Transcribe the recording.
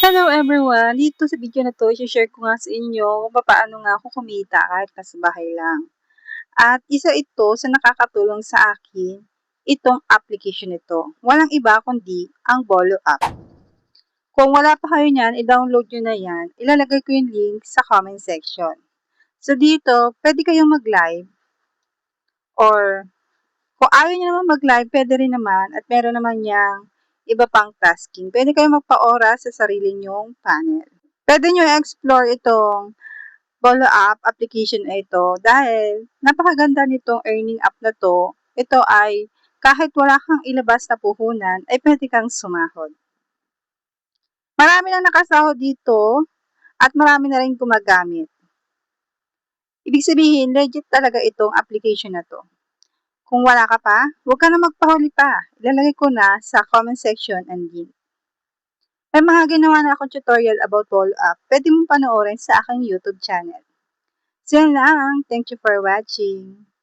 Hello everyone! Dito sa video na to, i-share ko nga sa inyo kung paano nga ako kumita kahit nasa bahay lang. At isa ito sa nakakatulong sa akin, itong application nito. Walang iba kundi ang Bolo app. Kung wala pa kayo niyan, i-download nyo na yan. Ilalagay ko yung link sa comment section. So dito, pwede kayong mag-live or kung ayaw nyo naman mag-live, pwede rin naman at meron naman niyang iba pang tasking. Pwede kayong magpa-oras sa sarili nyong panel. Pwede nyo i-explore itong Bolo app application na ito dahil napakaganda nitong earning app na to. Ito ay kahit wala kang ilabas na puhunan ay pwede kang sumahod. Marami na nakasahod dito at marami na rin gumagamit. Ibig sabihin, legit talaga itong application na to. Kung wala ka pa, huwag ka na magpahuli pa. Ilalagay ko na sa comment section ang link. May mga ginawa na akong tutorial about Bolo app. Pwede mong panoorin sa aking YouTube channel. So yan lang. Thank you for watching.